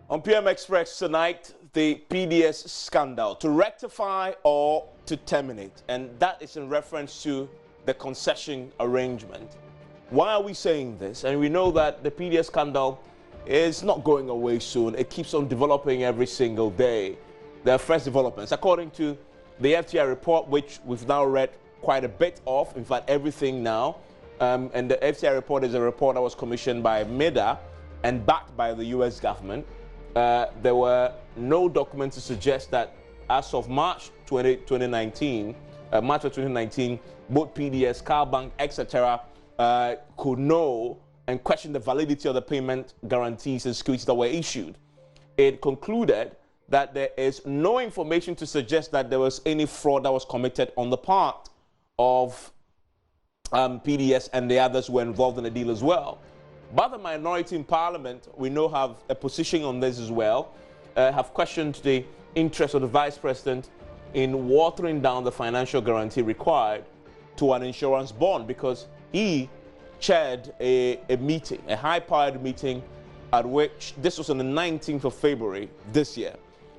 On PM Express tonight, the PDS scandal, to rectify or to terminate. And that is in reference to the concession arrangement. Why are we saying this? And we know that the PDS scandal is not going away soon. It keeps on developing every single day. There are fresh developments. According to the FTI report, which we've now read quite a bit of, in fact, everything now. And the FTI report is a report that was commissioned by MIDA and backed by the US government. There were no documents to suggest that as of March 2019, both PDS, Car Bank, etc., could know and question the validity of the payment guarantees and securities that were issued. It concluded that there is no information to suggest that there was any fraud that was committed on the part of PDS and the others who were involved in the deal as well. But the minority in Parliament, we know, have a position on this as well, have questioned the interest of the Vice President in watering down the financial guarantee required to an insurance bond, because he chaired a meeting, a high-powered meeting, at which, this was on the 19th of February this year,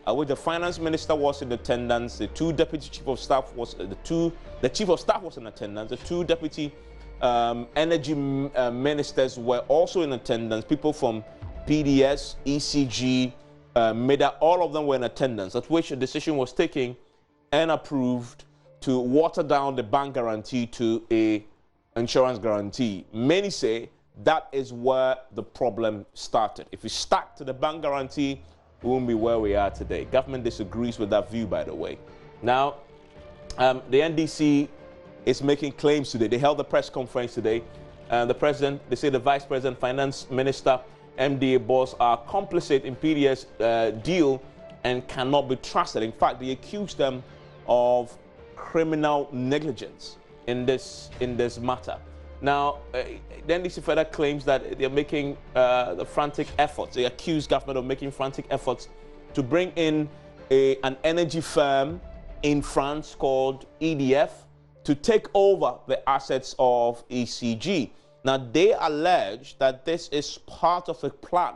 at which the Finance Minister was in attendance, the two Deputy Chief of Staff was, the Chief of Staff was in attendance, the two Deputy Energy Ministers were also in attendance, people from PDS, ECG, MIDA, all of them were in attendance, at which a decision was taken and approved to water down the bank guarantee to a insurance guarantee. Many say that is where the problem started. If we stuck to the bank guarantee, we won't be where we are today. Government disagrees with that view, by the way. Now, the NDC is making claims today. They held a press conference today. The president, they say the Vice President, Finance Minister, MDA boss are complicit in PDS deal and cannot be trusted. In fact, they accuse them of criminal negligence in this matter. Now, the NDC further claims that they're making the frantic efforts. They accuse government of making frantic efforts to bring in an energy firm in France called EDF to take over the assets of ECG. Now, they allege that this is part of a plan.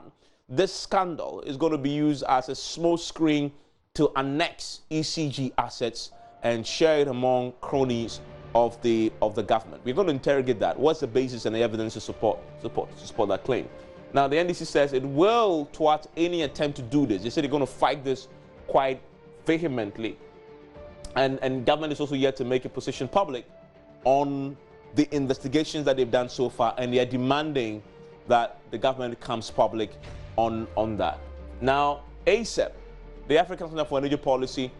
This scandal is going to be used as a small screen to annex ECG assets and share it among cronies of the government. We're going to interrogate that. What's the basis and the evidence to support that claim? Now, the NDC says it will thwart any attempt to do this. They say they're going to fight this quite vehemently. And government is also yet to make a position public on the investigations that they've done so far, and they are demanding that the government comes public on that. Now, ASEP, the African Center for Energy Policy,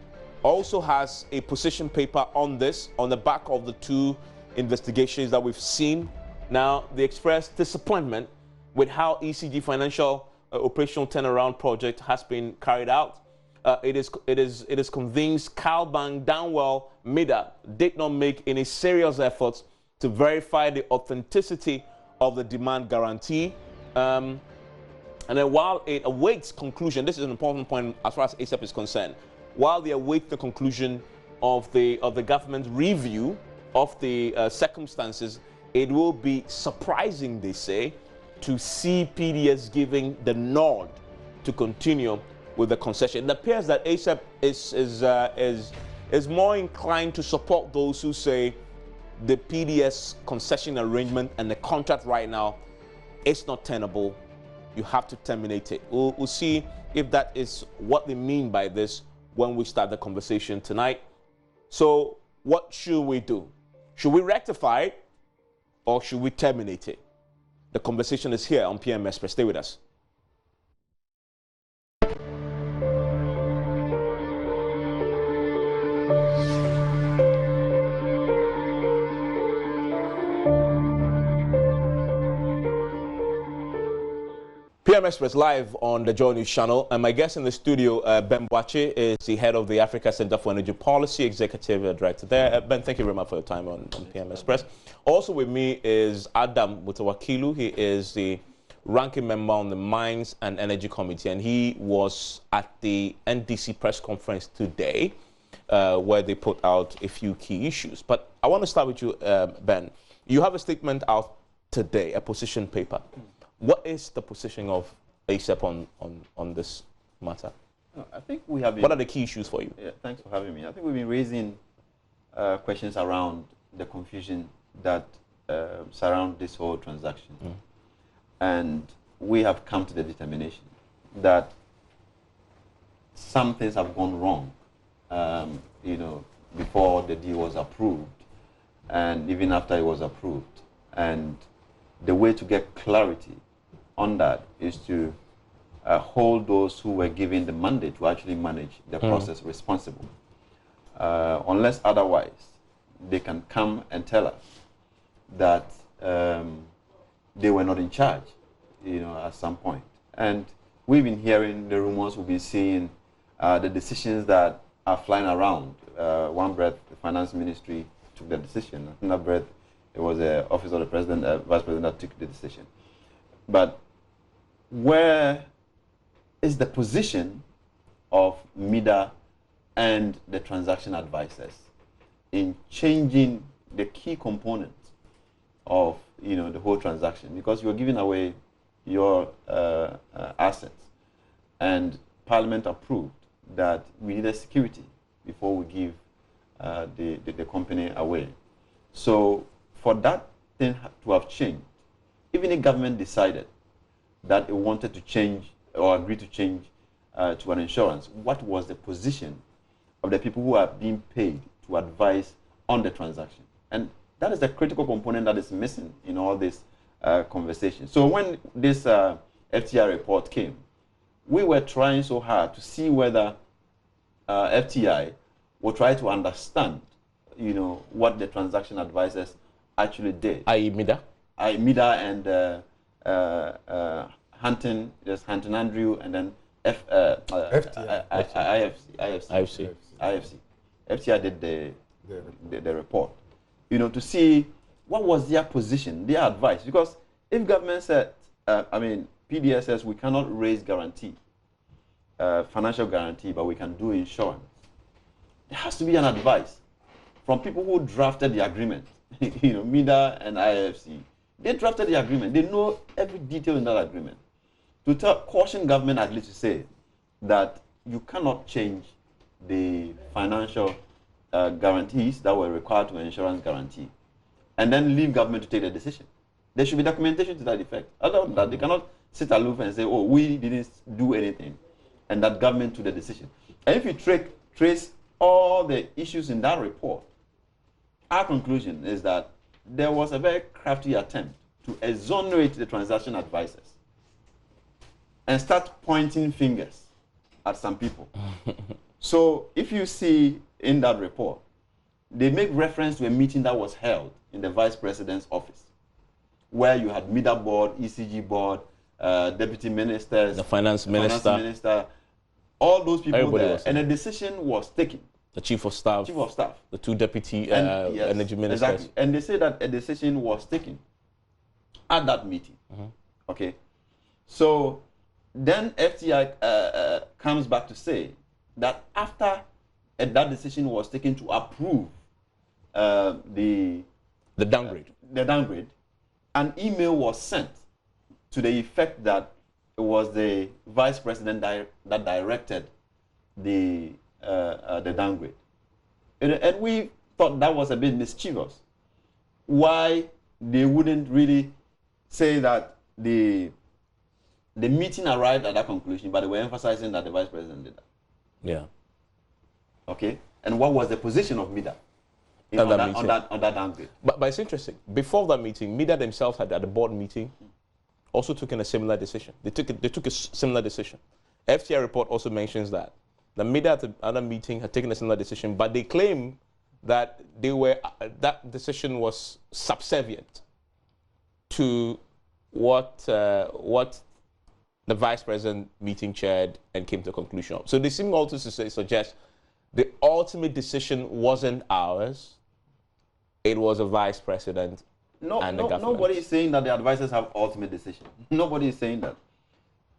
also has a position paper on this, on the back of the two investigations that we've seen. Now, they expressed disappointment with how ECG financial operational turnaround project has been carried out. It is convinced Cal Bank, Downwell, MIDA did not make any serious efforts to verify the authenticity of the demand guarantee. And then while it awaits conclusion, this is an important point as far as ASEP is concerned, while they await the conclusion of the government's review of the circumstances, it will be surprising, they say, to see PDS giving the nod to continue with the concession. It appears that ASEP is more inclined to support those who say the PDS concession arrangement and the contract right now is not tenable. You have to terminate it. We'll see if that is what they mean by this when we start the conversation tonight. So what should we do? Should we rectify it or should we terminate it? The conversation is here on PM Express. Stay with us. PM Express live on the JoyNews channel, and my guest in the studio, Ben Boakye, is the head of the Africa Center for Energy Policy, Executive Director there. Ben, thank you very much for your time on PM Express. Also with me is Adam Mutawakilu. He is the ranking member on the Mines and Energy Committee, and he was at the NDC press conference today, where they put out a few key issues. But I want to start with you, Ben. You have a statement out today, a position paper. What is the position of ASAP on this matter? No, I think we have been... What are the key issues for you? Yeah, thanks for having me. I think we've been raising questions around the confusion that surround this whole transaction. And we have come to the determination that some things have gone wrong, you know, before the deal was approved and even after it was approved. And the way to get clarity on that is to hold those who were given the mandate to actually manage the process responsible. Unless otherwise, they can come and tell us that they were not in charge, you know, at some point. And we've been hearing the rumors, we've been seeing the decisions that are flying around. One breath, the finance ministry took the decision. Another breath, it was the office of the president, vice president that took the decision. But where is the position of MIDA and the transaction advisors in changing the key components of, you know, the whole transaction? Because you're giving away your assets, and Parliament approved that we needed security before we give the company away. So for that thing to have changed, even if government decided that it wanted to change or agree to change to an insurance, what was the position of the people who are being paid to advise on the transaction? And that is the critical component that is missing in all this conversation. So when this FTI report came, we were trying so hard to see whether FTI would try to understand, you know, what the transaction advisors actually did. I.e. MIDA? MIDA and Hunting, there's Hunting Andrew, and then IFC. FTI did the report, you know, to see what was their position, their advice. Because if government said, I mean, PDS says we cannot raise guarantee, financial guarantee, but we can do insurance, there has to be an advice from people who drafted the agreement. You know, MIDA and IFC, they drafted the agreement. They know every detail in that agreement. To caution government at least to say that you cannot change the financial guarantees that were required to an insurance guarantee and then leave government to take the decision. There should be documentation to that effect. Other than that, they cannot sit aloof and say, oh, we didn't do anything, and that government took the decision. And if you trace all the issues in that report, our conclusion is that there was a very crafty attempt to exonerate the transaction advisors and start pointing fingers at some people. So if you see in that report, they make reference to a meeting that was held in the vice president's office, where you had MIDA board, ECG board, deputy ministers, the finance minister, all those people there, and a decision was taken. The chief of staff, the two deputy energy ministers. Exactly. And they say that a decision was taken at that meeting. Okay. So then FTI comes back to say that after that decision was taken to approve the downgrade, an email was sent to the effect that it was the vice president that directed the downgrade. And we thought that was a bit mischievous. Why they wouldn't really say that the meeting arrived at that conclusion, but they were emphasizing that the vice president did that. Yeah. Okay. And what was the position of MIDA on that downgrade? But it's interesting. Before that meeting, MIDA themselves had at the board meeting also taken a similar decision. They took a similar decision. FTI report also mentions that the MIDA at another meeting had taken a similar decision, but they claim that that decision was subservient to what the vice president meeting chaired and came to a conclusion of. So they seem also to suggest the ultimate decision wasn't ours; it was a vice president and the government. Nobody is saying that the advisors have ultimate decision. Nobody is saying that.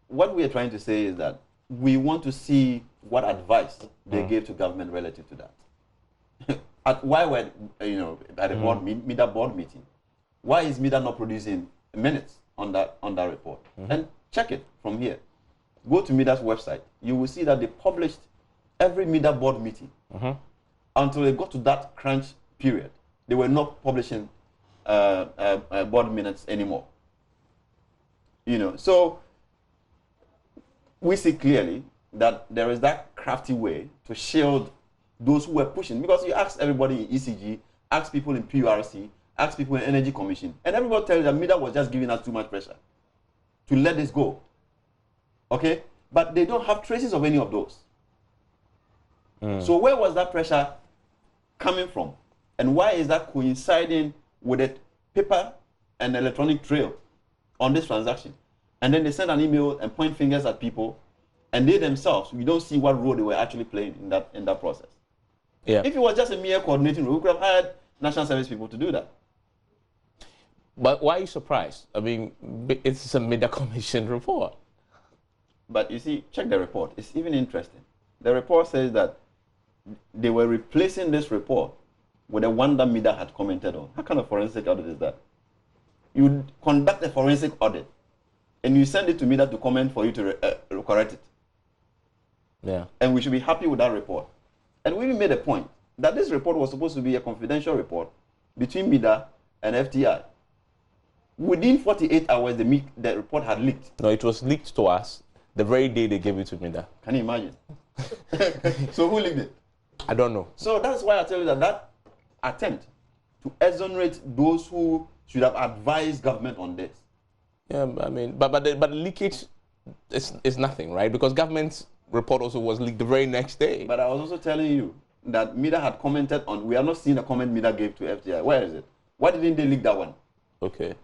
What we are trying to say is that we want to see what advice they gave to government relative to that. Why were at the MIDA board meeting? Why is MIDA not producing minutes on that report? And check it from here. Go to MEDA's website. You will see that they published every MEDA board meeting until they got to that crunch period. They were not publishing board minutes anymore. You know, so we see clearly that there is that crafty way to shield those who were pushing. Because you ask everybody in ECG, ask people in PURC, ask people in Energy Commission, and everybody tells you that MEDA was just giving us too much pressure to let this go. Okay? But they don't have traces of any of those. So where was that pressure coming from? And why is that coinciding with a paper and electronic trail on this transaction? And then they send an email and point fingers at people, and they themselves, we don't see what role they were actually playing in that process. Yeah. If it was just a mere coordinating role, we could have hired national service people to do that. But why are you surprised? I mean, it's a MEDA Commission report. But you see, check the report. It's even interesting. The report says that they were replacing this report with the one that MEDA had commented on. What kind of forensic audit is that? You conduct a forensic audit, and you send it to MEDA to comment for you to correct it. Yeah. And we should be happy with that report. And we made a point that this report was supposed to be a confidential report between MEDA and FTI. Within 48 hours, the report had leaked. No, it was leaked to us the very day they gave it to MEDA. Can you imagine? So who leaked it? I don't know. So that's why I tell you that attempt to exonerate those who should have advised government on this. Yeah, I mean, but the leakage is nothing, right? Because government's report also was leaked the very next day. But I was also telling you that MEDA had commented on, we are not seeing a comment MEDA gave to FTI. Where is it? Why didn't they leak that one? Okay.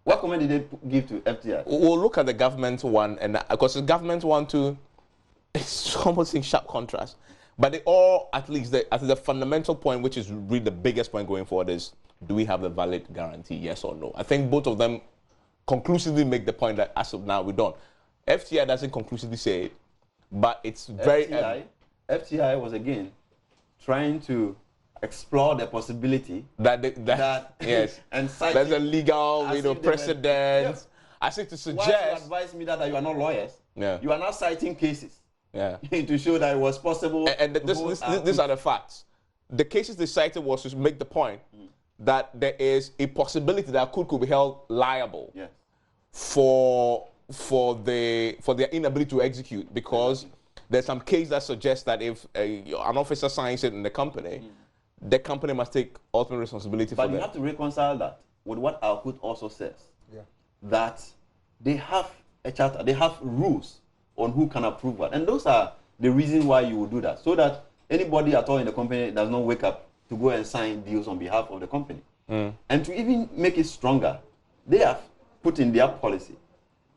What comment did they give to FTI? We'll look at the government one, and because the government one too, it's almost in sharp contrast. But they all, at least the fundamental point, which is really the biggest point going forward, is do we have the valid guarantee, yes or no? I think both of them conclusively make the point that as of now we don't. FTI doesn't conclusively say it, but it's very... FTI was again trying to explore the possibility that yes, and there's a legal precedent. Yes. I think to suggest... Why you advise me that you are not lawyers? Yeah. You are not citing cases. Yeah. To show that it was possible. And these are the facts. The cases they cited was to make the point that there is a possibility that could be held liable for their inability to execute, because there's some case that suggests that if an officer signs it in the company, the company must take ultimate responsibility for that. But you have to reconcile that with what our code also says, that they have a charter, they have rules on who can approve what. And those are the reason why you will do that, so that anybody at all in the company does not wake up to go and sign deals on behalf of the company. And to even make it stronger, they have put in their policy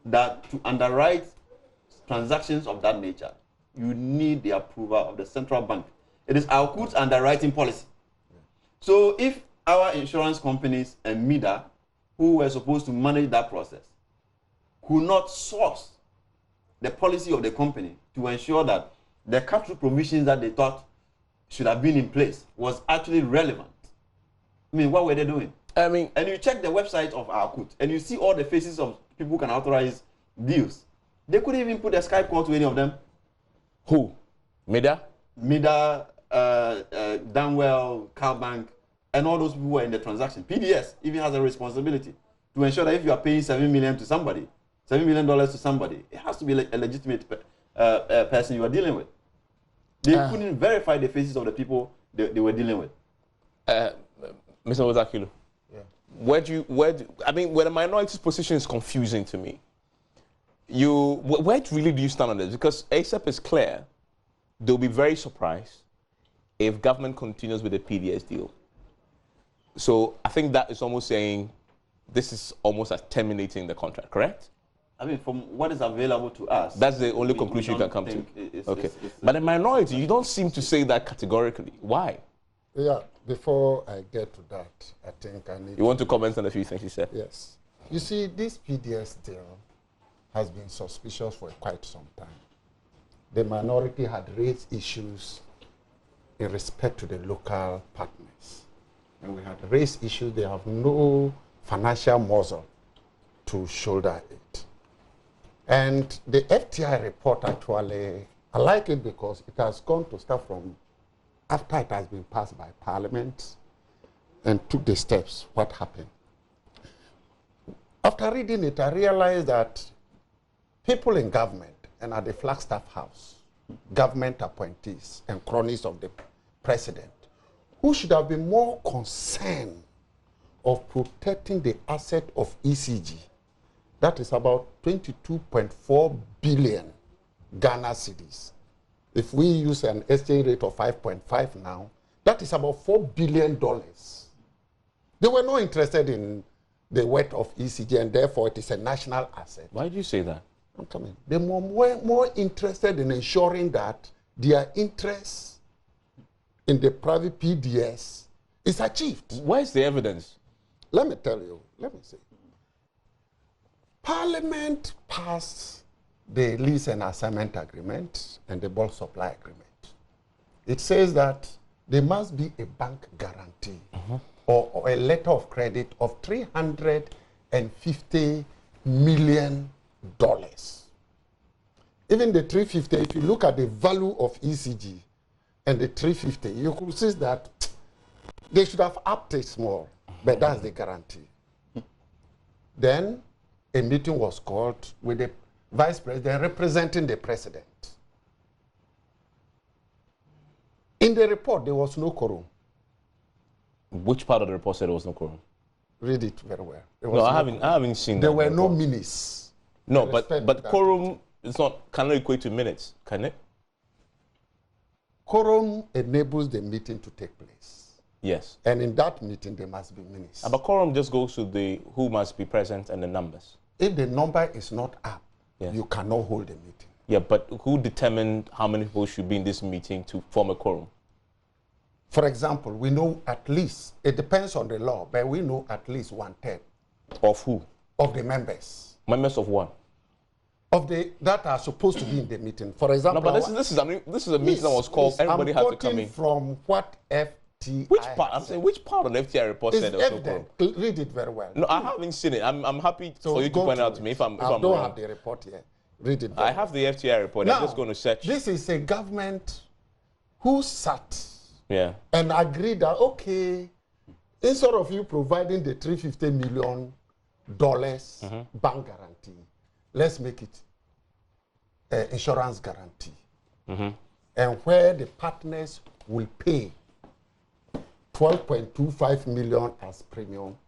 that to underwrite transactions of that nature, you need the approval of the central bank. It is our court's underwriting policy. So if our insurance companies and MEDA, who were supposed to manage that process, could not source the policy of the company to ensure that the cut-through provisions that they thought should have been in place was actually relevant, I mean, what were they doing? I mean, and you check the website of our court, and you see all the faces of people who can authorize deals. They couldn't even put a Skype call to any of them. Who? MEDA? MEDA, Danwell, Calbank, and all those people who were in the transaction. PDS even has a responsibility to ensure that if you are paying $7 million to somebody, $7 million to somebody, it has to be a legitimate person you are dealing with. They couldn't verify the faces of the people they were dealing with. Mr. Ozakilu, I mean, when the minority's position is confusing to me, where really do you stand on this? Because ASAP is clear, they'll be very surprised if government continues with the PDS deal. So I think that is almost saying this is almost as terminating the contract, correct? I mean, from what is available to us, that's the only conclusion you can come to. Okay. But the minority, you don't seem to say that categorically. Why? Yeah, before I get to that, I think I need... You want to comment on a few things you said? Yes. You see, this PDS deal has been suspicious for quite some time. The minority had raised issues in respect to the local partners. And we had raised issues, they have no financial muscle to shoulder it. And the FTI report actually, I like it because it has gone to start from after it has been passed by Parliament and took the steps, what happened. After reading it, I realized that people in government and at the Flagstaff House, government appointees and cronies of the president, who should have been more concerned of protecting the asset of ECG, that is about 22.4 billion Ghana cedis. If we use an exchange rate of 5.5 now, that is about $4 billion. They were not interested in the worth of ECG, and therefore it is a national asset. Why do you say that? I'm coming. They were more interested in ensuring that their interests in the private PDS is achieved. Where's the evidence? Let me tell you, let me say. Parliament passed the lease and assignment agreement and the bulk supply agreement. It says that there must be a bank guarantee or a letter of credit of $350 million. Even the 350, if you look at the value of ECG and the 350, you could see that they should have upped it small, but that's the guarantee. Then a meeting was called with the vice president representing the president. In the report, there was no quorum. Which part of the report said there was no quorum? Read it very well. No, I haven't seen that. There were no minutes. No, but quorum cannot equate to minutes, can it? Quorum enables the meeting to take place. Yes. And in that meeting, there must be minutes. But quorum just goes to the who must be present and the numbers. If the number is not up, yes, you cannot hold a meeting. Yeah, but who determined how many people should be in this meeting to form a quorum? For example, we know at least, it depends on the law, but we know at least 1/3. Of who? Of the members. Members of what? Of the that are supposed to be in the meeting. For example, no, but this is a meeting that was called. Everybody had to come in. From what FTI? Which part? I'm saying which part of the FTI report said there was no quorum? Read it very well. No, I haven't seen it. I'm happy for you to point out to me if I'm I don't wrong. have the report here. Read it. I have the FTI report. Now, I'm just going to search. This is a government who sat and agreed that okay, instead of you providing the $350 million bank guarantee, let's make it insurance guarantee. And where the partners will pay 12.25 million as premium,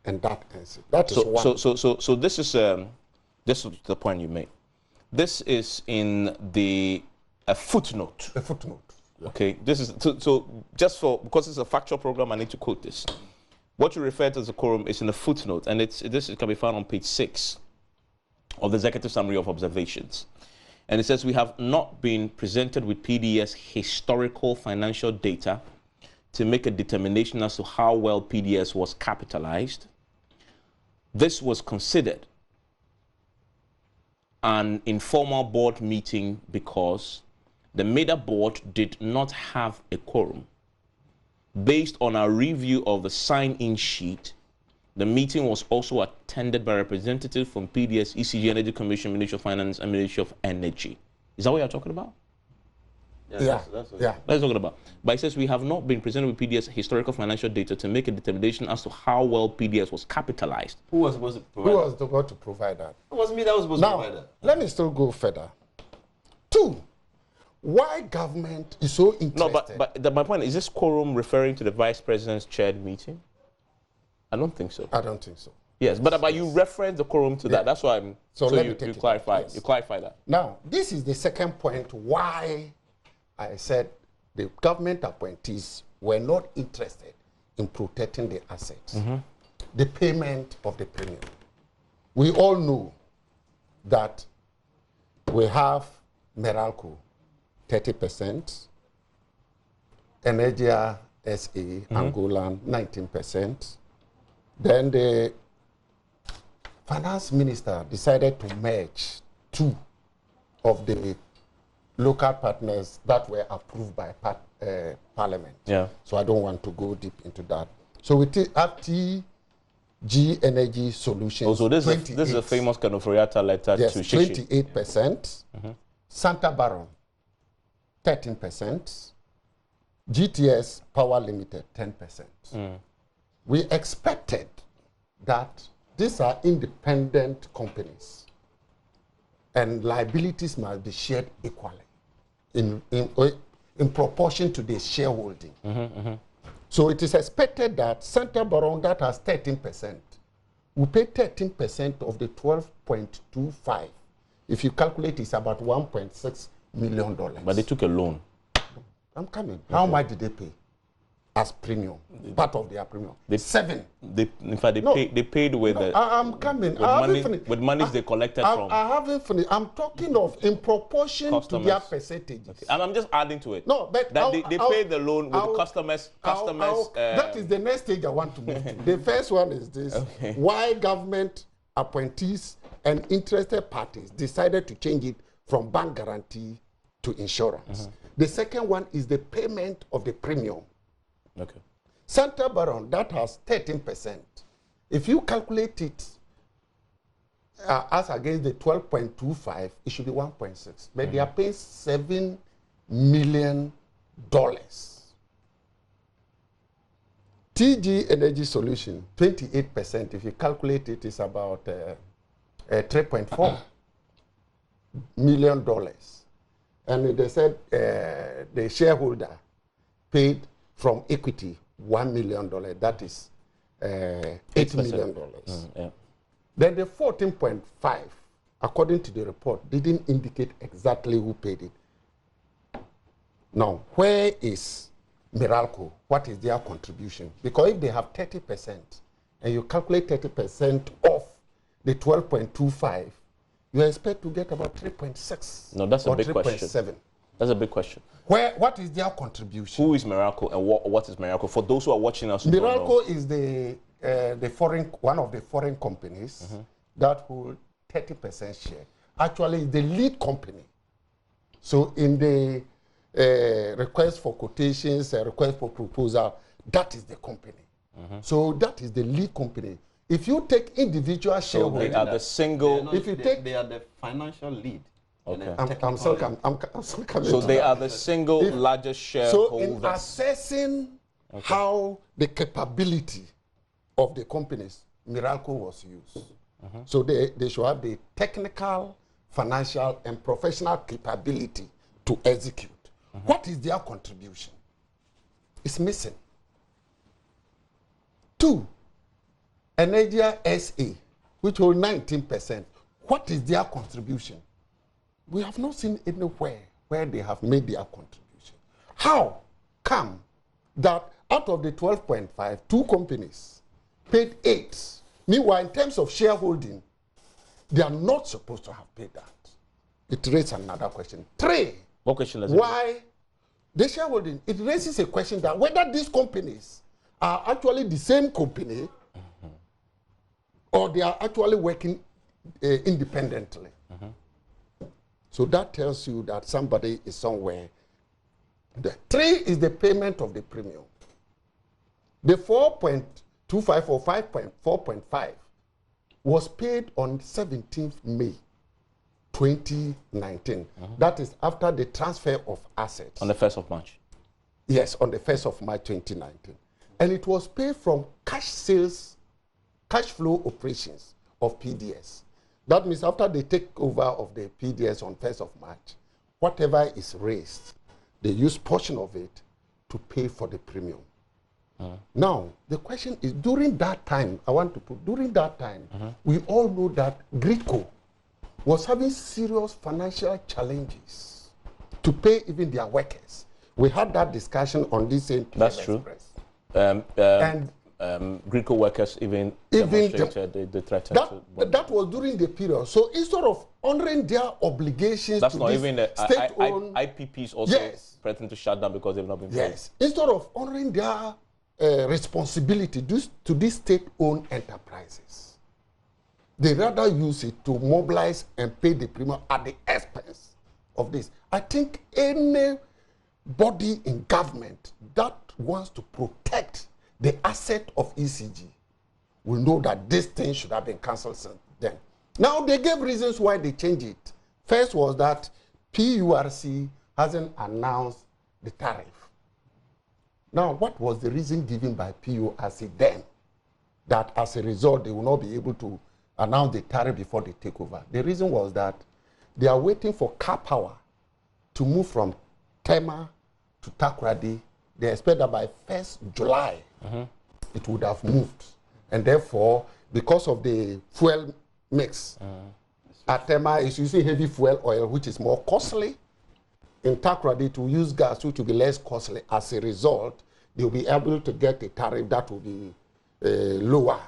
and that ends it. That is one. So this is the point you made. This is in the footnote. A footnote. Yeah. Okay. This is so just because it's a factual program, I need to quote this. What you refer to as a quorum is in a footnote, and this can be found on page 6 of the Executive Summary of Observations. And it says, we have not been presented with PDS historical financial data to make a determination as to how well PDS was capitalized. This was considered an informal board meeting because the MEDA board did not have a quorum. Based on our review of the sign-in sheet, the meeting was also attended by representatives from PDS, ECG, Energy Commission, Ministry of Finance, and Ministry of Energy. Is that what you're talking about? Yeah. That's what you're talking about. But it says we have not been presented with PDS historical financial data to make a determination as to how well PDS was capitalized. Who was supposed to provide Who was supposed to provide that? It was me that was supposed to provide that. Let me still go further. 2, why government is so interested? No, but my point is this quorum referring to the vice president's chaired meeting? I don't think so. I don't think so. Yes, but you reference the quorum to that. That's why I'm. So you clarify. Yes. You clarify that. Now, this is the second point why I said the government appointees were not interested in protecting the assets. The payment of the premium. We all know that we have Meralco 30%, Energia SA, Angola 19%. Then the finance minister decided to merge 2 of the local partners that were approved by Parliament. Yeah. So I don't want to go deep into that. So we have G Energy Solutions. Also, this is a famous kind of Riata letter yes, to Shishi. 28%. Santa Baron, 13%. GTS Power Limited, 10%. We expected that these are independent companies and liabilities must be shared equally in proportion to the shareholding. So it is expected that Santa Baron, that has 13%, will pay 13% of the 12.25. If you calculate, it's about $1.6 million. But they took a loan. I'm coming. Okay. How much did they pay as premium? Part of their premium. $7. In fact, they paid with I'm coming. With monies they collected from. I haven't finished. I'm talking of in proportion customers. To their percentages. Okay. And I'm just adding to it. No, but that they paid the loan with customers. That is the next stage I want to move to. The first one is this: why government appointees and interested parties decided to change it from bank guarantee to insurance. The second one is the payment of the premium. Okay. Santa Baron, that has 13%. If you calculate it as against the 12.25, it should be 1.6. But they are paying $7 million. TG Energy Solution, 28%. If you calculate it, is about $3.4 million. And they said the shareholder paid from equity $1 million. That is $8 million. Yeah. Then the 14.5, according to the report, didn't indicate exactly who paid it. Now, where is Meralco? What is their contribution? Because if they have 30% and you calculate 30% of the 12.25, you expect to get about 3.6. No, that's a big 3. question. 7. That's a big question. What is their contribution? Who is Meralco and what is Meralco? For those who are watching us, Meralco is one of the foreign companies that hold 30% share. Actually, the lead company. So in the request for quotations, request for proposal, that is the company. So that is the lead company. If you take individual shareholders, they are the single. They are the financial lead. Okay. I'm still coming. So they are the single largest shareholder. So in assessing how the capability of the companies, Meralco was used. So they should have the technical, financial, and professional capability to execute. What is their contribution? It's missing. 2, Energia SA, which hold 19%. What is their contribution? We have not seen anywhere where they have made their contribution. How come that out of the 12.5, 2 companies paid 8? Meanwhile, in terms of shareholding, they are not supposed to have paid that. It raises another question. 3, what question is why the shareholding? It raises a question that whether these companies are actually the same company or they are actually working independently. So that tells you that somebody is somewhere. The 3 is the payment of the premium. The 4.25 or 4.5 was paid on 17th May 2019. That is after the transfer of assets. On the 1st of March. Yes, on the 1st of March 2019. And it was paid from cash sales, cash flow operations of PDS. That means after the takeover of the PDS on 1st of March, whatever is raised, they use portion of it to pay for the premium. Now, the question is, during that time, we all know that Grico was having serious financial challenges to pay even their workers. We had that discussion on this same That's true. And Grico workers even demonstrated the threat. That was during the period. So instead of honoring their obligations, that's to not even the state-owned IPPs also threatened to shut down because they've not been paid. Yes, instead of honoring their responsibility to these state-owned enterprises, they rather use it to mobilize and pay the premium at the expense of this. I think any body in government that wants to protect the asset of ECG will know that this thing should have been cancelled since then. Now, they gave reasons why they changed it. First was that PURC hasn't announced the tariff. Now, what was the reason given by PURC then? That as a result, they will not be able to announce the tariff before they take over. The reason was that they are waiting for car power to move from Tema to Takoradi. They expect that by 1st July, it would have moved. And therefore, because of the fuel mix, at Tema is using heavy fuel oil, which is more costly. In Takoradi, to use gas, which will be less costly. As a result, they'll be able to get a tariff that will be lower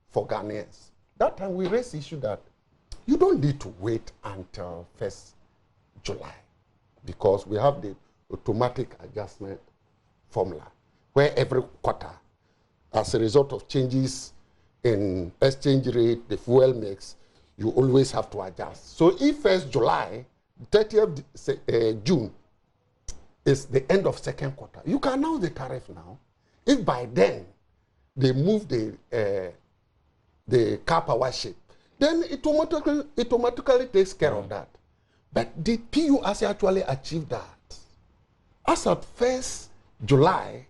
for Ghanaians. That time we raised the issue that you don't need to wait until 1st July because we have the automatic adjustment formula where every quarter, as a result of changes in exchange rate, the fuel mix, you always have to adjust. So if 1st July, 30th June is the end of second quarter, you can announce the tariff now. If by then they move the car power ship, then it automatically takes care of that. But did PURC actually achieve that? As of 1st July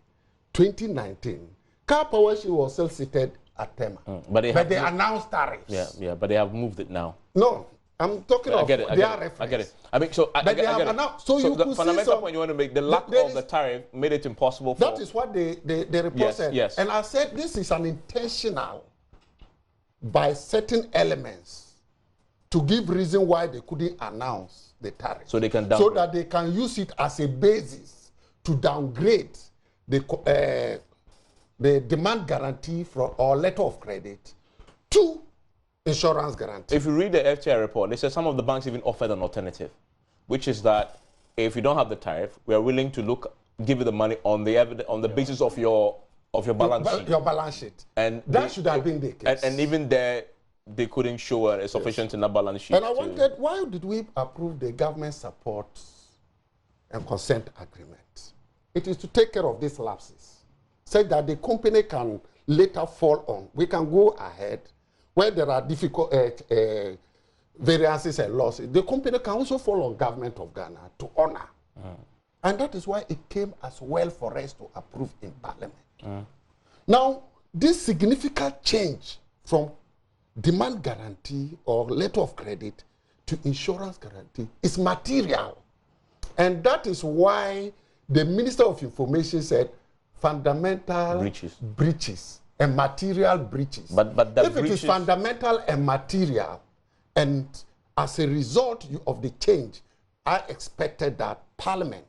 2019, car power ship was still seated at Tema. But they announced tariffs. Yeah, but they have moved it now. No, I'm talking about their reference. I get it. I mean, so I get it. So the fundamental point you want to make, the lack of the tariff made it impossible for... That is what the report said. Yes. And I said this is an intentional by certain elements to give reason why they couldn't announce the tariff. So they can downgrade. So that they can use it as a basis to downgrade the demand guarantee from or letter of credit to insurance guarantee. If you read the FTI report, they said some of the banks even offered an alternative, which is that if you don't have the tariff, we are willing to give you the money on the basis of your balance sheet. Your balance sheet. And that should have been the case. And even there, they couldn't show a sufficient in that balance sheet. And I wondered, why did we approve the government support and consent agreement? It is to take care of these lapses, so that the company can later fall on. We can go ahead where there are difficult variances and losses. The company can also fall on government of Ghana to honor. And that is why it came as well for us to approve in Parliament. Now, this significant change from demand guarantee or letter of credit to insurance guarantee is material. And that is why the Minister of Information said fundamental breaches and material breaches. But if it is fundamental and material, and as a result of the change, I expected that Parliament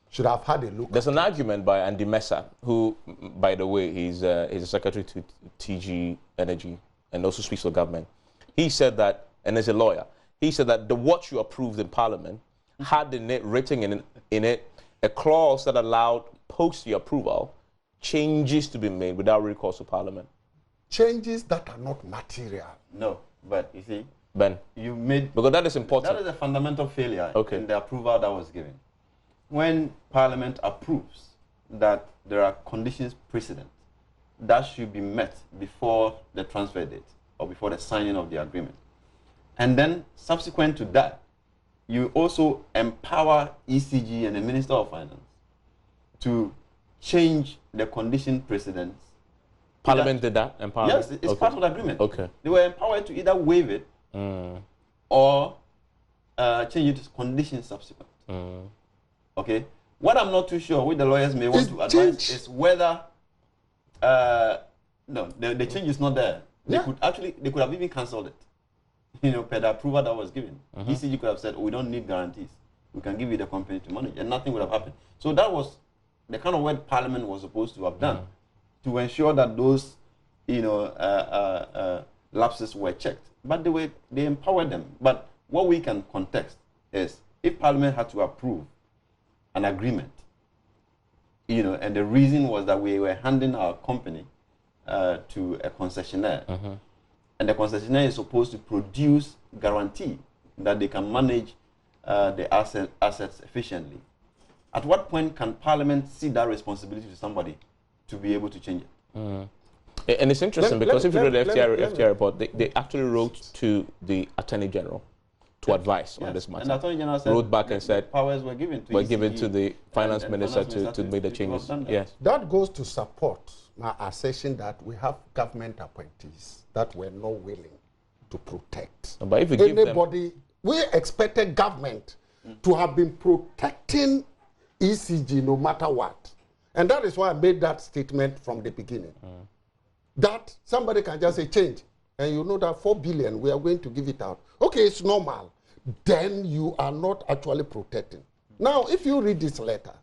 should have had a look. There's an argument by Andy Mesa, who, by the way, he's a secretary to TG Energy and also speaks for government. He said that, and as a lawyer, he said that what you approved in Parliament had in it, written in it, a clause that allowed post the approval changes to be made without recourse to Parliament. Changes that are not material. No, but you see, Ben, you made... Because that is important. That is a fundamental failure in the approval that was given. When Parliament approves that there are conditions precedent that should be met before the transfer date or before the signing of the agreement. And then subsequent to that, you also empower ECG and the Minister of Finance to change the condition precedents. Parliament did that? Empowerment? Yes, it's part of the agreement. Okay. They were empowered to either waive it or change it to conditions subsequent. Okay? What I'm not too sure, what the lawyers may want to advise is whether, no, the change is not there. They could have even cancelled it. You know, per the approval that was given. ECG could have said, oh, we don't need guarantees. We can give you the company to manage, and nothing would have happened. So that was the kind of work Parliament was supposed to have done to ensure that those, you know, lapses were checked. But they empowered them. But what we can context is if Parliament had to approve an agreement, you know, and the reason was that we were handing our company to a concessionaire, and the concessionaire is supposed to produce guarantee that they can manage the assets efficiently. At what point can Parliament see that responsibility to somebody to be able to change it? And it's interesting because if you read the FTI report, they actually wrote to the Attorney General to advise on this matter. And the Attorney General said, wrote back and said powers were given to the Finance Minister to make the changes. Yes. That goes to support my assertion that we have government appointees that were not willing to protect. But if you give anybody, we expected government to have been protecting ECG no matter what. And that is why I made that statement from the beginning. That somebody can just say change. And you know that 4 billion, we are going to give it out. Okay, it's normal. Then you are not actually protecting. Now, if you read this letter,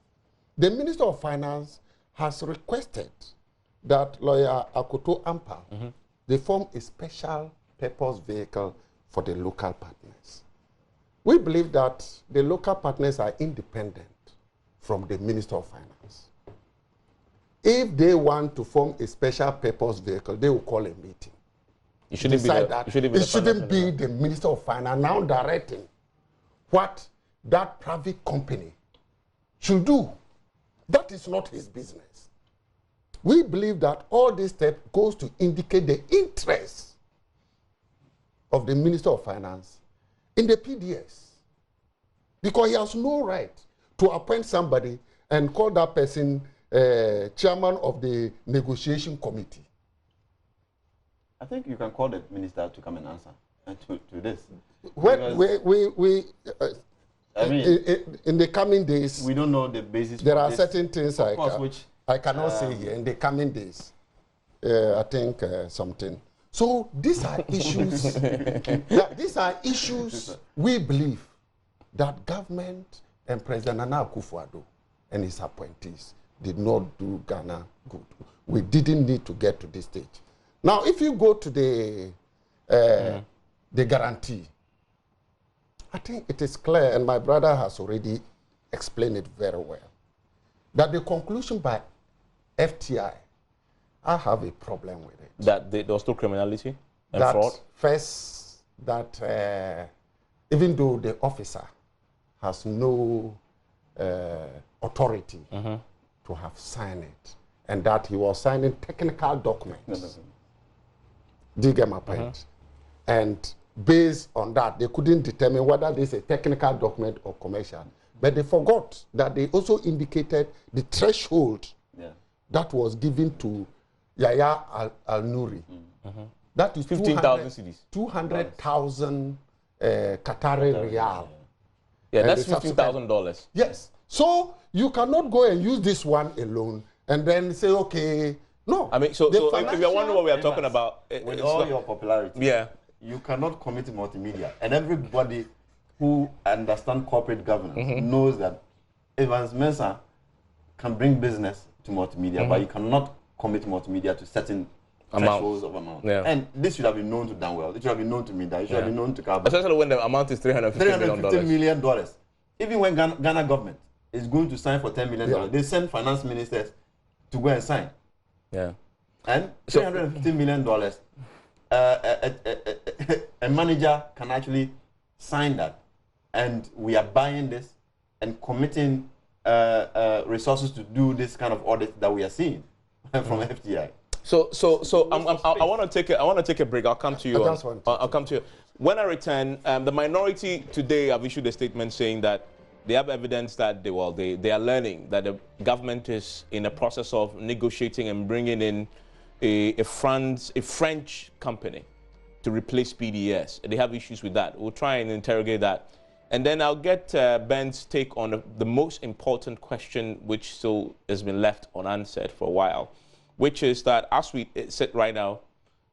the Minister of Finance has requested that lawyer Akoto Ampal, they form a special purpose vehicle for the local partners. We believe that the local partners are independent from the Minister of Finance. If they want to form a special purpose vehicle, they will call a meeting. It shouldn't be the Minister of Finance now directing what that private company should do. That is not his business. We believe that all this step goes to indicate the interest of the Minister of Finance in the PDS. Because he has no right to appoint somebody and call that person chairman of the negotiation committee. I think you can call the minister to come and answer to this. I mean, in the coming days, we don't know the basis. There are certain things I cannot say here. In the coming days, I think something. So these are issues. These are issues we believe that government and President Nana Akufo-Addo and his appointees did not do Ghana good. We didn't need to get to this stage. Now, if you go to the guarantee, I think it is clear, and my brother has already explained it very well, that the conclusion by FTI, I have a problem with it. That there was no criminality and fraud? First, that even though the officer has no authority to have signed it, and that he was signing technical documents. Do you get my point? And based on that, they couldn't determine whether this is a technical document or commercial. But they forgot that they also indicated the threshold that was given to Yahya Al-Nuri. That is 15,000 cedis. 200,000 Qatari riyal. Yeah, that's $15,000. Yes. So you cannot go and use this one alone and then say, okay, no. I mean, so if you're wondering what we are talking about, with all your popularity, you cannot commit multimedia. And everybody who understands corporate governance knows that Evans Mensah can bring business to multimedia, but you cannot commit multimedia to certain thresholds of amount. And this should have been known to Danwell. It should have been known to me. It should have been known to Cabo. Especially when the amount is $350 million. Even when Ghana government is going to sign for $10 million, they send finance ministers to go and sign. And $350 million, a manager can actually sign that, and we are buying this and committing resources to do this kind of audit that we are seeing from FTI. So I want to take a break. I'll come to you. I'll come to you. When I return, the minority today have issued a statement saying that they have evidence that they are learning that the government is in a process of negotiating and bringing in a French company to replace PDS. They have issues with that. We'll try and interrogate that. And then I'll get Ben's take on the most important question, which still has been left unanswered for a while, which is that as we sit right now,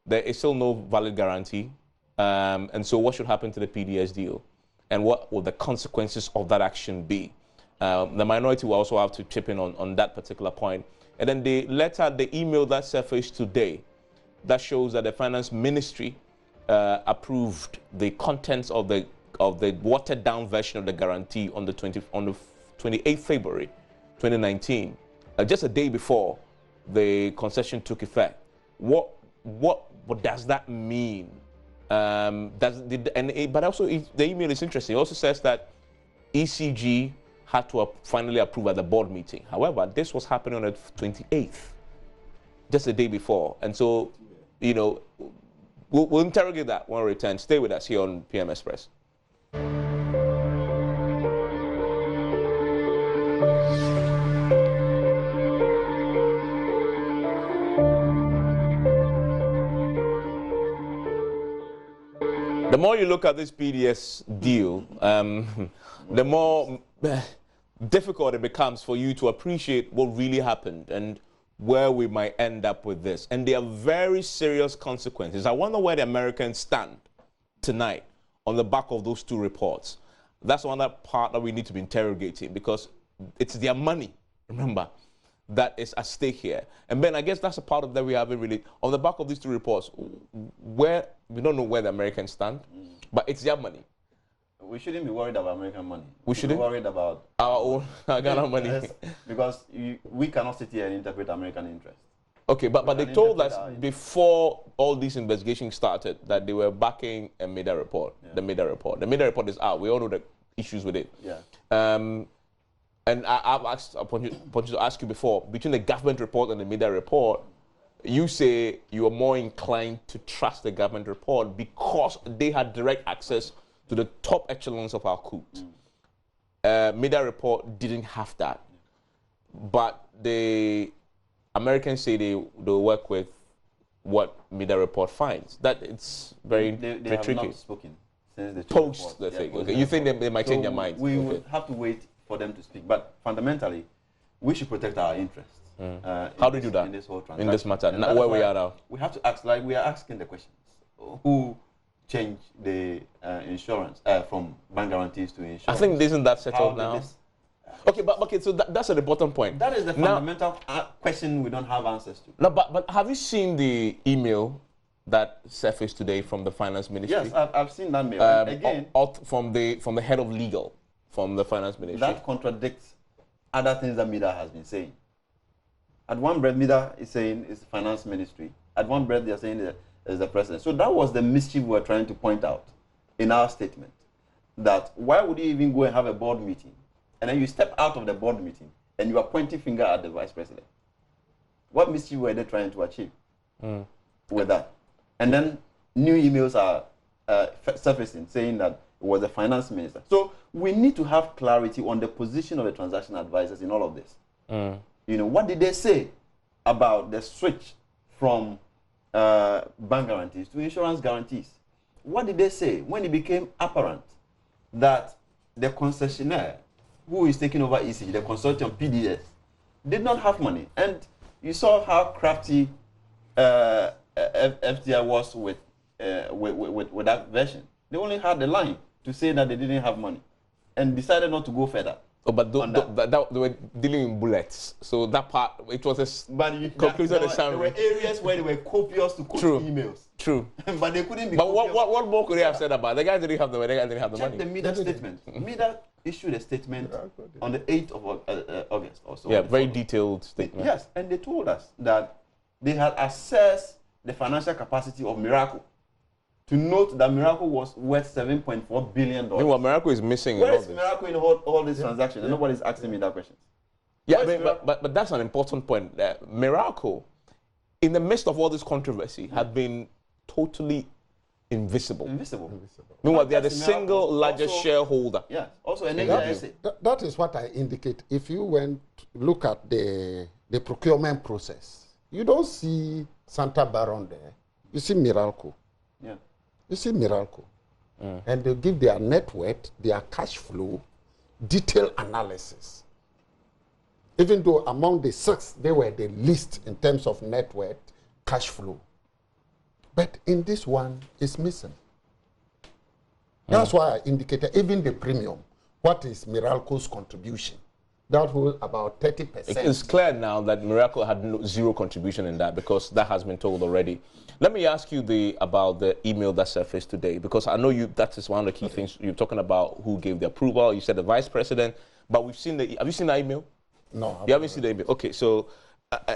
there is still no valid guarantee. And so what should happen to the PDS deal? And what will the consequences of that action be? The minority will also have to chip in on that particular point. And then the letter, the email that surfaced today, that shows that the Finance Ministry approved the contents of the watered down version of the guarantee on the 28th February 2019, just a day before the concession took effect. What does that mean? But also the email is interesting. It also says that ECG had to finally approve at the board meeting. However, this was happening on the 28th. just the day before. And so, you know, we'll interrogate that when we return. Stay with us here on PM Express. The more you look at this PDS deal, the more difficult it becomes for you to appreciate what really happened and where we might end up with this. And there are very serious consequences. I wonder where the Americans stand tonight on the back of those two reports. That's one other part that we need to be interrogating, because it's their money, remember, that is at stake here. And Ben, I guess that's a part of that we haven't really, on the back of these two reports, where we don't know where the Americans stand, but it's their money. We shouldn't be worried about American money. We shouldn't be worried about our own Ghana money. Yes, because we cannot sit here and interpret American interests. Okay, but they told us before all these investigations started that they were backing a MEDA report. Yeah. The MEDA report. The MEDA report is out. We all know the issues with it. Yeah. And I've asked, I want you to ask you before, between the government report and the MEDA report, you say you are more inclined to trust the government report because they had direct access to the top echelons of our court. MEDA report didn't have that. But the Americans say they'll work with what MEDA report finds. That it's very they tricky. Have not spoken since the post the thing. Okay, you think they might change their minds? We would have to wait for them to speak. But fundamentally, we should protect our interests. How do you do that in this whole transaction? In this matter, not where we are now? We have to ask, like we are asking the questions. Who changed the insurance from bank guarantees to insurance? I think isn't that settled now? Okay, but okay, so that's an important point. That is the fundamental question we don't have answers to. No, but have you seen the email that surfaced today from the finance ministry? Yes, I've seen that mail. Again, from the head of legal from the finance ministry. That contradicts other things that MEDA has been saying. At one breath, MEDA is saying it's the finance ministry. At one breath, they are saying it's the president. So that was the mischief we were trying to point out in our statement. That why would you even go and have a board meeting, and then you step out of the board meeting and you are pointing finger at the vice president? What mischief were they trying to achieve with that? And then new emails are surfacing saying that it was the finance minister. So we need to have clarity on the position of the transaction advisors in all of this. You know, what did they say about the switch from bank guarantees to insurance guarantees? What did they say when it became apparent that the concessionaire who is taking over ECG, the consortium PDS, did not have money? And you saw how crafty FDI was with that version. They only had the line to say that they didn't have money and decided not to go further. Oh, but they were dealing in bullets, so that part, it was a conclusion. There were areas where they were copious to quote emails. True. But they couldn't be. But what more could they have said about it? The guys didn't have the money. Check the MEDA statement. MEDA issued a statement on the 8th of August or so. Yeah, very detailed statement. Yes, and they told us that they had assessed the financial capacity of Miracle, to note that Miracle was worth $7.4 billion. Meanwhile, Miracle is missing. Where is Miracle in all these transactions? And nobody's asking me that question. Yeah, I mean, but that's an important point. Miracle, in the midst of all this controversy, had been totally invisible. Meanwhile, they are the single largest shareholder. Yeah, also an that is what I indicate. If you went to look at the procurement process, you don't see Santa Baron there. You see Miracle. Yeah. You see Miracle. And they give their net worth, their cash flow, detailed analysis. Even though among the 6, they were the least in terms of net worth, cash flow. But in this one, it's missing. That's why I indicated even the premium. What is Miracle's contribution? That was about 30%. It's clear now that Miracle had zero contribution in that, because that has been told already. Let me ask you about the email that surfaced today, because I know that is one of the key things. You're talking about who gave the approval. You said the vice president, but we've seen have you seen that email? No. You haven't seen the email? Okay, so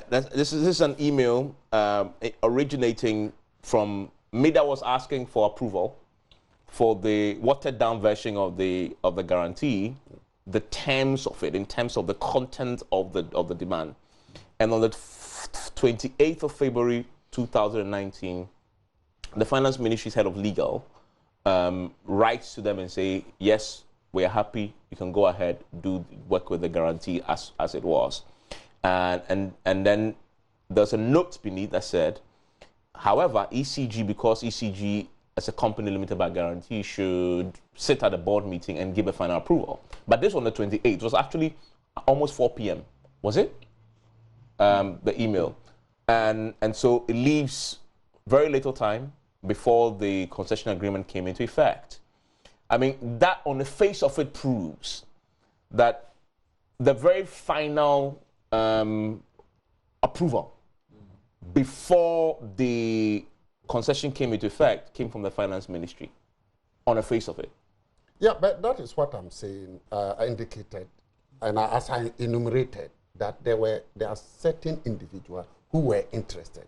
this is an email originating from MEDA was asking for approval for the watered down version of the guarantee, the terms of it, in terms of the content of the demand. And on the 28th of February 2019, the Finance Ministry's head of legal writes to them and say, yes, we are happy, you can go ahead, work with the guarantee as it was. And then there's a note beneath that said, however, ECG, because ECG as a company limited by guarantee, should sit at a board meeting and give a final approval. But this on the 28th was actually almost 4 p.m. Was it? The email. And so it leaves very little time before the concession agreement came into effect. I mean, that on the face of it proves that the very final approval before the concession came into effect came from the Finance Ministry, on the face of it. Yeah, but that is what I'm saying. I indicated, and as I enumerated, that there are certain individuals who were interested.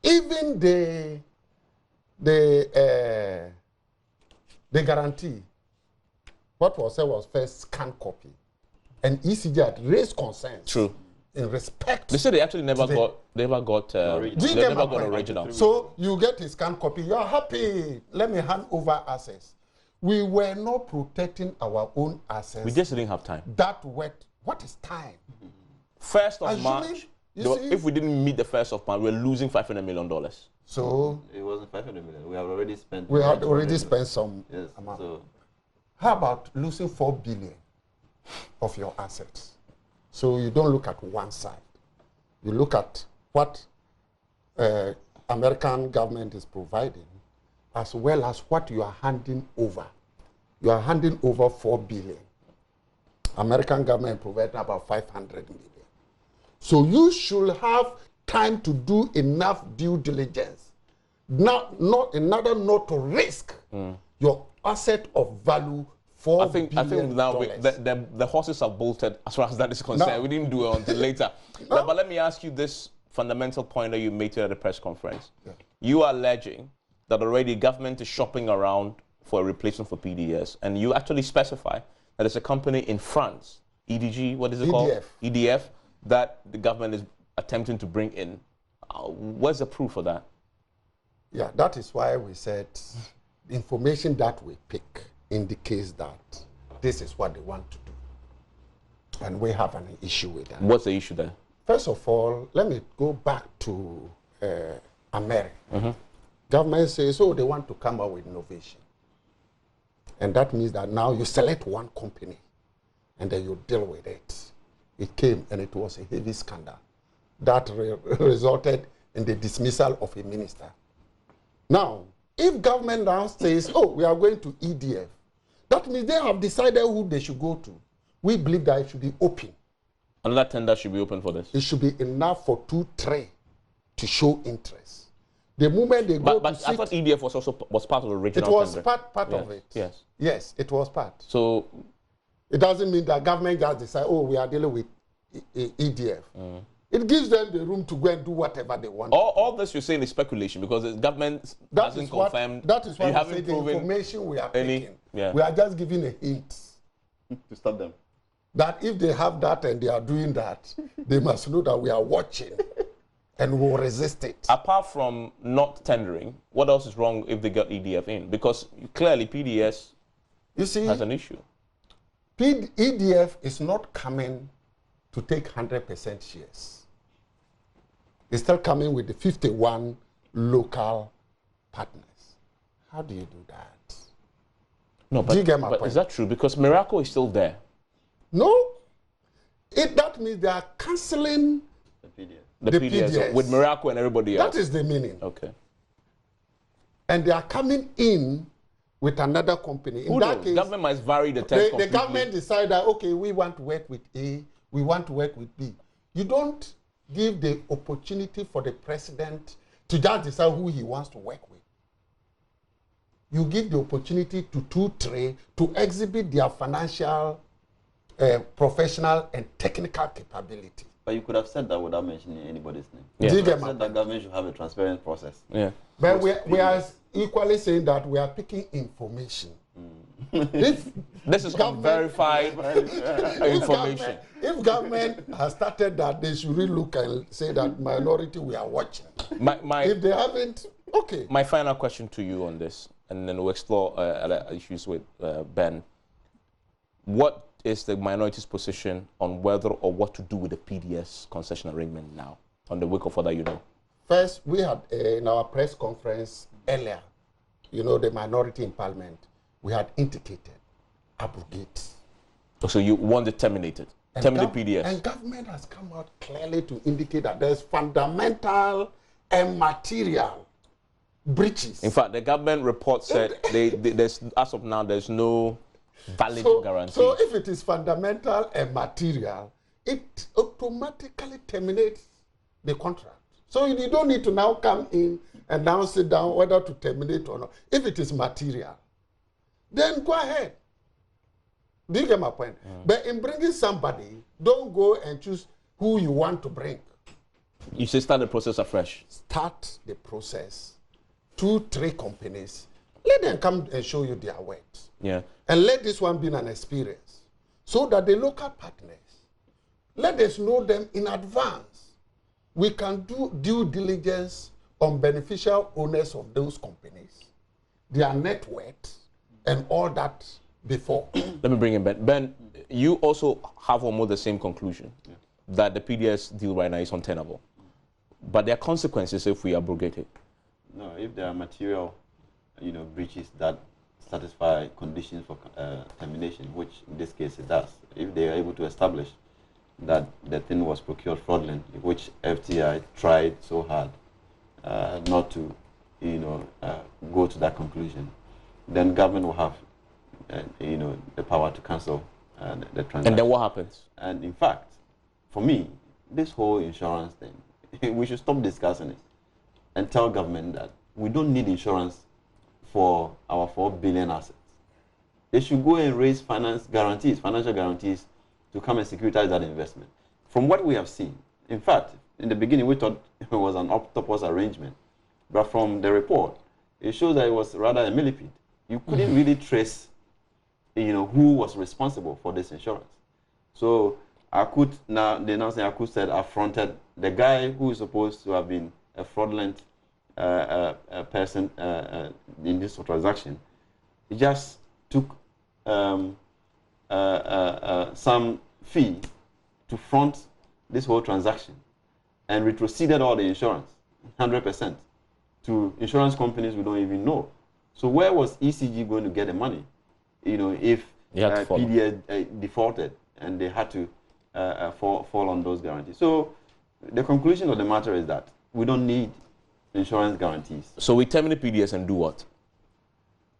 Even the guarantee, what was said was first scanned copy, and ECG had raised concerns. True. In respect. They said they actually never got original. So you get a scanned copy, you are happy. Let me hand over assets. We were not protecting our own assets. We just didn't have time. What is time? 1st of March. If we didn't meet the 1st of March, we're losing $500 million. So it wasn't 500 million. We have already spent. We had already spent some amount. So how about losing 4 billion of your assets? So you don't look at one side. You look at what American government is providing, as well as what you are handing over. You are handing over 4 billion. American government provided about 500 million. So you should have time to do enough due diligence, not in order not to risk your asset of value. I think now the horses are bolted as far as that is concerned. No. We didn't do it until later. No. But let me ask you this fundamental point that you made at the press conference. Yeah. You are alleging that already government is shopping around for a replacement for PDS, and you actually specify that it's a company in France, EDG, what is it called? EDF, that the government is attempting to bring in. Where's the proof of that? Yeah, that is why we said the information that we pick indicates that this is what they want to do. And we have an issue with that. What's the issue there? First of all, let me go back to America. Government says, oh, they want to come up with innovation. And that means that now you select one company and then you deal with it. It came and it was a heavy scandal that resulted in the dismissal of a minister. Now, if government now says, oh, we are going to EDF, that means they have decided who they should go to. We believe that it should be open. Another tender should be open for this. It should be enough for 2-3 to show interest. The moment they go but I thought EDF was also part of the original tender. It was tender. part of it. Yes. Yes, it was part. So it doesn't mean that government just decide, oh, we are dealing with EDF. It gives them the room to go and do whatever they want. All this you're saying is speculation because the government hasn't confirmed. That is why we say the information we are taking. Yeah. We are just giving a hint. To stop them. That if they have that and they are doing that, they must know that we are watching and will resist it. Apart from not tendering, what else is wrong if they got EDF in? Because clearly PDS has an issue. EDF is not coming to take 100% shares. It's still coming with the 51 local partners. How do you do that? No, but is that true? Because Miracle is still there. No. That means they are cancelling the PDS. With Miracle and everybody else. That is the meaning. Okay. And they are coming in with another company. In that case, government must vary the terms completely. The government decide that, okay, we want to work with A, we want to work with B. You don't give the opportunity for the president to just decide who he wants to work with. You give the opportunity to 2-3 to exhibit their financial, professional, and technical capability. But you could have said that without mentioning anybody's name. Yeah. You said that government should have a transparent process. Yeah. But we are equally saying that we are picking information This is unverified information. If government has started that, they should really look and say that minority we are watching. If they haven't, okay. My final question to you on this, and then we'll explore other issues with Ben. What is the minority's position on whether or what to do with the PDS concession arrangement now, on the wake of what you know? First, we had in our press conference earlier, you know, the minority in parliament, we had indicated, abrogate. So you want it terminated? Terminate PDS? And government has come out clearly to indicate that there's fundamental and material breaches. In fact, the government report said there's, as of now, there's no valid guarantee. So if it is fundamental and material, it automatically terminates the contract. So you don't need to now come in and now sit down whether to terminate or not. If it is material, then go ahead. Do you get my point? But in bringing somebody, don't go and choose who you want to bring. You say start the process afresh. Start the process. 2-3 companies. Let them come and show you their works. Yeah. And let this one be an experience. So that the local partners, let us know them in advance. We can do due diligence on beneficial owners of those companies, their net worth, and all that before. Let me bring in Ben. Ben, you also have almost the same conclusion, that the PDS deal right now is untenable. But there are consequences if we abrogate it. No, if there are material, breaches that satisfy conditions for termination, which in this case it does, if they are able to establish that the thing was procured fraudulently, which FTI tried so hard not to, go to that conclusion, then government will have, the power to cancel the transaction. And then what happens? And in fact, for me, this whole insurance thing, we should stop discussing it and tell government that we don't need insurance for our 4 billion assets. They should go and raise financial guarantees to come and securitize that investment. From what we have seen, in fact, in the beginning we thought it was an octopus arrangement, but from the report, it shows that it was rather a millipede. You couldn't really trace, who was responsible for this insurance. So they now say Akut said affronted the guy who is supposed to have been a fraudulent person in this transaction. He just took some fee to front this whole transaction and retroceded all the insurance, 100%, to insurance companies we don't even know. So where was ECG going to get the money? If PDS defaulted and they had to fall on those guarantees. So the conclusion of the matter is that we don't need insurance guarantees. So we terminate PDS and do what?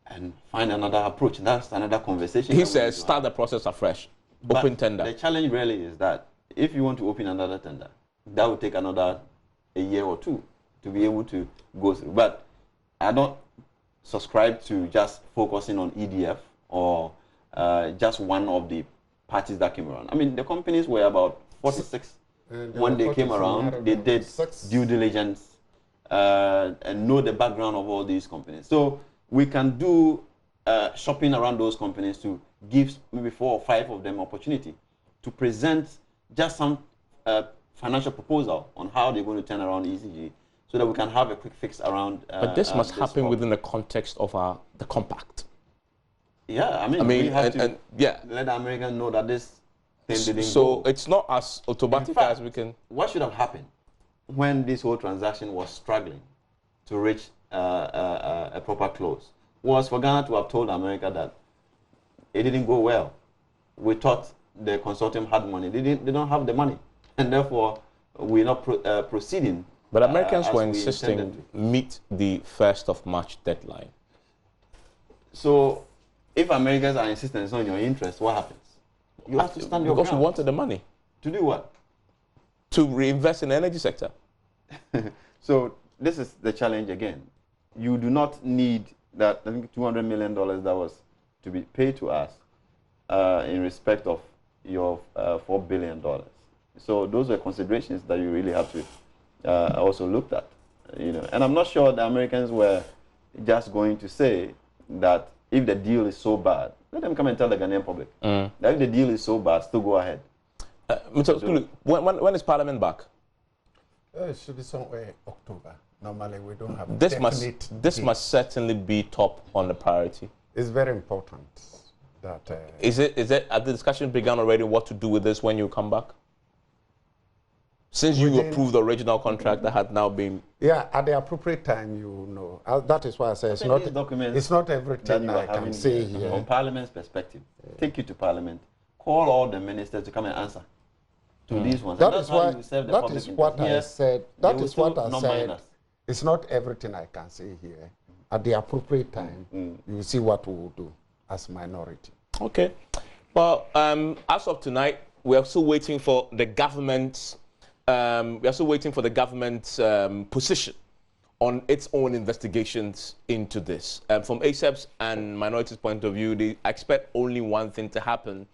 And find another approach. That's another conversation. He says start the process afresh. Open tender. The challenge really is that if you want to open another tender, that will take a year or two to be able to go through. But I don't subscribe to just focusing on EDF or just one of the parties that came around. I mean, the companies were about 46 when they came around. They did due diligence and know the background of all these companies. So we can do shopping around those companies to give maybe 4 or 5 of them opportunity to present just some financial proposal on how they're going to turn around ECG so that we can have a quick fix around but this must happen within the context of the compact. Yeah, I mean we have to let the Americans know that this thing didn't so go. It's not as automatic as we can. What should have happened when this whole transaction was struggling to reach a proper close was for Ghana to have told America that it didn't go well. We thought the consortium had money. They don't have the money, and therefore we're not proceeding. But Americans were insisting meet the 1st of March deadline. So if Americans are insisting it's not in your interest, what happens? You have to stand your ground. Because we wanted the money. To do what? To reinvest in the energy sector. So this is the challenge again. You do not need that, I think, $200 million that was to be paid to us in respect of your $4 billion. So those are considerations that you really have to also look at. And I'm not sure the Americans were just going to say that if the deal is so bad, let them come and tell the Ghanaian public that if the deal is so bad, still go ahead. Mr. Skulu, when is Parliament back? It should be somewhere October. Normally, we don't have This definite must certainly be top on the priority. It's very important that... Is it, have the discussion begun already what to do with this when you come back? Since you approved the original contract that had now been... Yeah, at the appropriate time, you know. That is why I say it's not everything I can say here. From Parliament's perspective, take you to Parliament, call all the ministers to come and answer to these ones. That is why, that is what I said. That is what I said. It's not everything I can say here. At the appropriate time, you will see what we will do as minority. Okay. Well, as of tonight, we are still waiting for the government's position on its own investigations into this. From ASEP's and minorities' point of view, they expect only one thing to happen.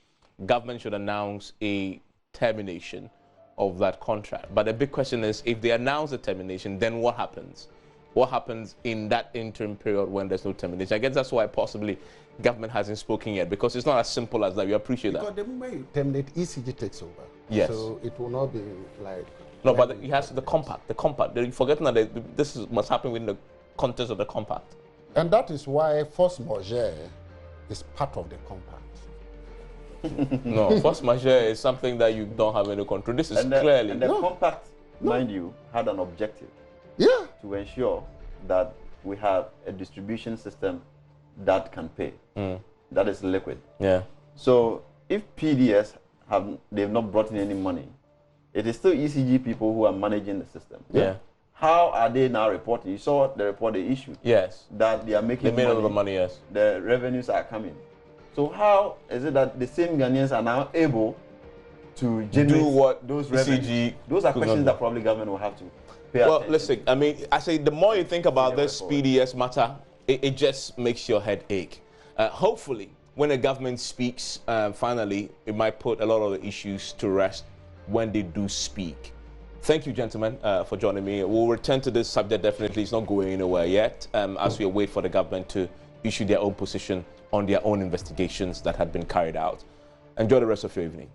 Government should announce a termination of that contract. But the big question is, if they announce a termination, then what happens? What happens in that interim period when there's no termination? I guess that's why possibly government hasn't spoken yet, because it's not as simple as that. We appreciate that. Because the moment you terminate, ECG takes over. Yes. So it will not be like... No, but it has the compact. The compact. They're forgetting that this must happen within the context of the compact. And that is why force majeure is part of the compact. No, force majeure is something that you don't have any control. This is clearly... And the compact, mind you, had an objective. Yeah. To ensure that we have a distribution system that can pay, that is liquid. Yeah. So if PDS they've not brought in any money, it is still ECG people who are managing the system. Yeah. How are they now reporting? You saw the report they issued. Yes. That they are making money. They made a lot of money, yes. The revenues are coming. So how is it that the same Ghanaians are now able to generate what those revenues? Those are questions that probably government will have to pay attention. Listen, I mean, I say the more you think about this PDS matter, it just makes your head ache. Hopefully, when the government speaks, finally, it might put a lot of the issues to rest when they do speak. Thank you, gentlemen, for joining me. We'll return to this subject definitely. It's not going anywhere yet, as we wait for the government to issue their own position on their own investigations that had been carried out. Enjoy the rest of your evening.